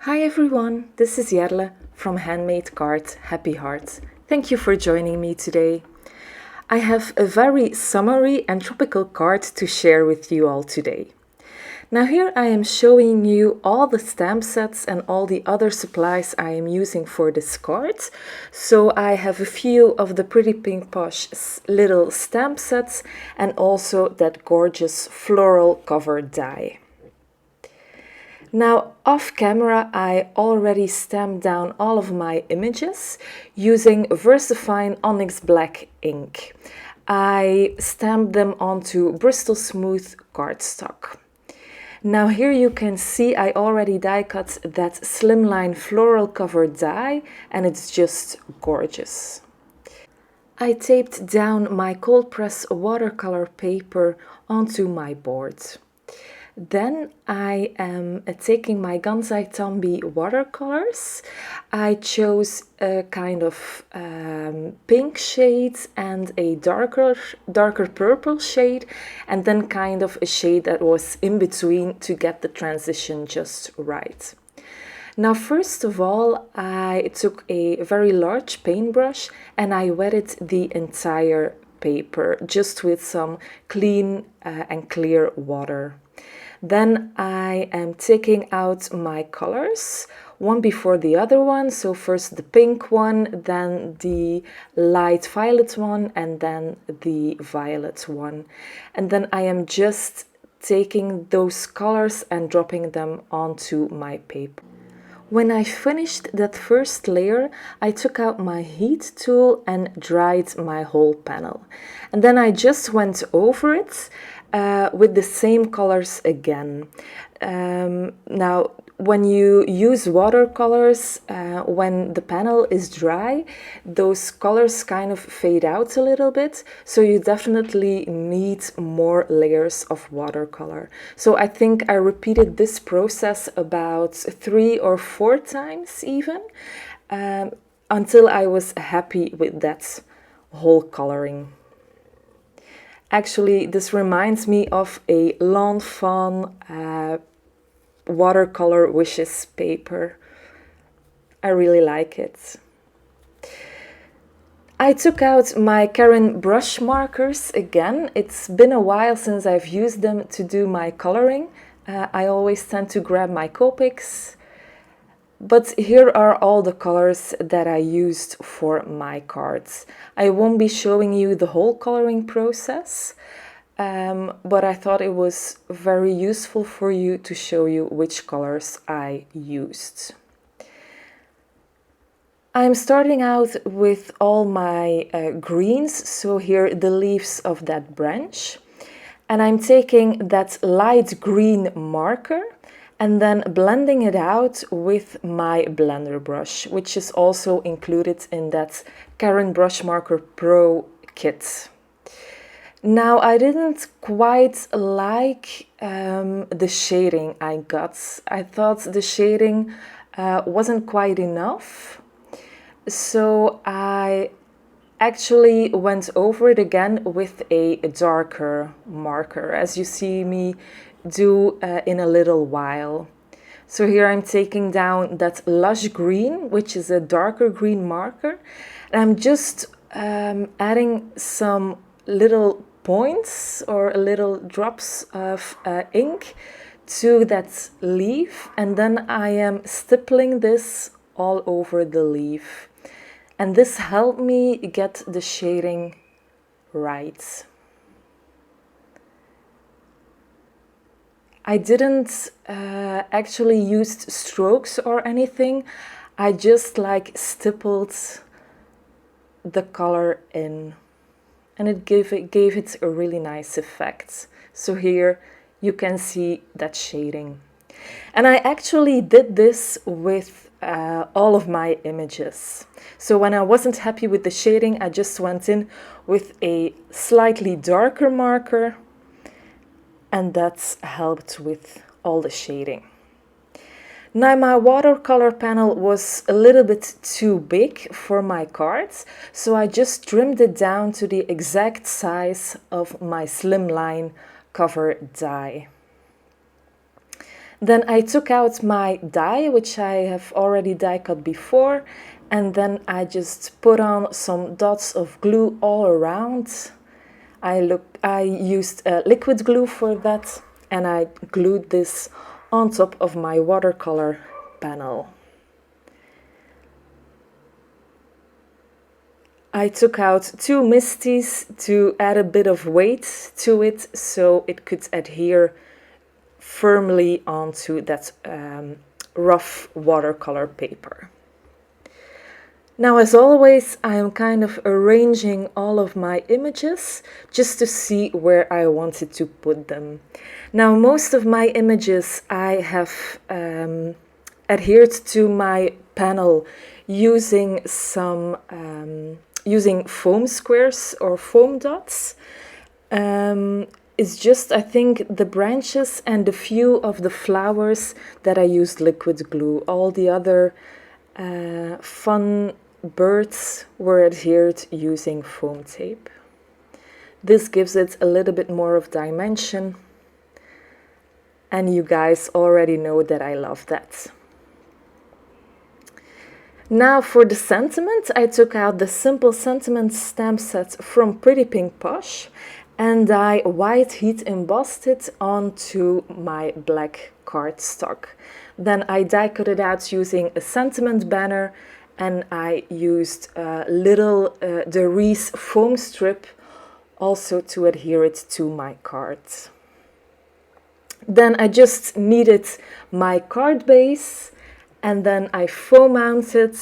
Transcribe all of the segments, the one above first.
Hi everyone, this is Jarle from Handmade Card Happy Heart. Thank you for joining me today. I have a very summery and tropical card to share with you all today. Now here I am showing you all the stamp sets and all the other supplies I am using for this card. So I have a few of the pretty Pink Posh little stamp sets and also that gorgeous floral cover die. Now, off camera, I already stamped down all of my images using VersaFine Onyx Black ink. I stamped them onto Bristol Smooth cardstock. Now here you can see I already die cut that slimline floral cover die, and it's just gorgeous. I taped down my cold press watercolor paper onto my board. Then I am taking my Gansai Tambi watercolors. I chose a kind of pink shade and a darker purple shade, and then kind of a shade that was in between to get the transition just right. Now, first of all, I took a very large paintbrush and I wetted the entire paper just with some clean and clear water. Then I am taking out my colors, one before the other one. So first the pink one, then the light violet one, and then the violet one. And then I am just taking those colors and dropping them onto my paper. When I finished that first layer, I took out my heat tool and dried my whole panel. And then I just went over it with the same colors again. Now, when you use watercolors, when the panel is dry, those colors kind of fade out a little bit, so you definitely need more layers of watercolor. So I think I repeated this process about 3 or 4 times even, until I was happy with that whole coloring. Actually, this reminds me of a Lawn Fawn watercolor wishes paper. I really like it. I took out my Karin brush markers again. It's been a while since I've used them to do my coloring. I always tend to grab my Copics. But here are all the colors that I used for my cards. I won't be showing you the whole coloring process, but I thought it was very useful for you to show you which colors I used. I'm starting out with all my greens, so here the leaves of that branch. And I'm taking that light green marker and then blending it out with my blender brush, which is also included in that Karin Brush Marker Pro kit. Now, I didn't quite like the shading I got. I thought the shading wasn't quite enough, so I actually went over it again with a darker marker, as you see me do in a little while. So here I'm taking down that lush green, which is a darker green marker, and I'm just adding some little points or little drops of ink to that leaf, and then I am stippling this all over the leaf. And this helped me get the shading right. I didn't actually use strokes or anything. I just like stippled the color in, and it gave it a really nice effect. So here you can see that shading. And I actually did this with all of my images. So when I wasn't happy with the shading, I just went in with a slightly darker marker, and that's helped with all the shading. Now my watercolor panel was a little bit too big for my cards, so I just trimmed it down to the exact size of my slimline cover die. Then I took out my die, which I have already die cut before, and then I just put on some dots of glue all around. I used liquid glue for that, and I glued this on top of my watercolor panel. I took out 2 misties to add a bit of weight to it so it could adhere firmly onto that rough watercolor paper. Now, as always, I am kind of arranging all of my images just to see where I wanted to put them. Now, most of my images I have adhered to my panel using using foam squares or foam dots. It's just, I think, the branches and a few of the flowers that I used liquid glue. All the other fun birds were adhered using foam tape. This gives it a little bit more of dimension, and you guys already know that I love that. Now for the sentiment, I took out the Simple Sentiment stamp set from Pretty Pink Posh, and I white heat embossed it onto my black cardstock. Then I die cut it out using a sentiment banner, and I used the Reese foam strip also to adhere it to my card. Then I just needed my card base, and then I foam mounted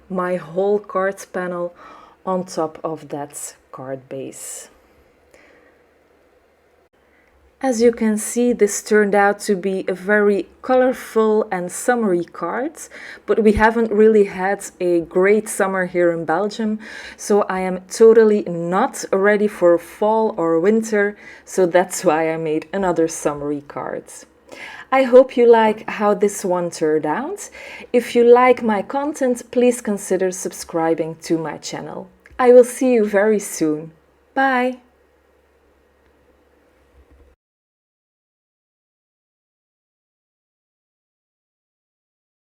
my whole card panel on top of that card base. As you can see, this turned out to be a very colorful and summery card, but we haven't really had a great summer here in Belgium, so I am totally not ready for fall or winter, so that's why I made another summery card. I hope you like how this one turned out. If you like my content, please consider subscribing to my channel. I will see you very soon. Bye!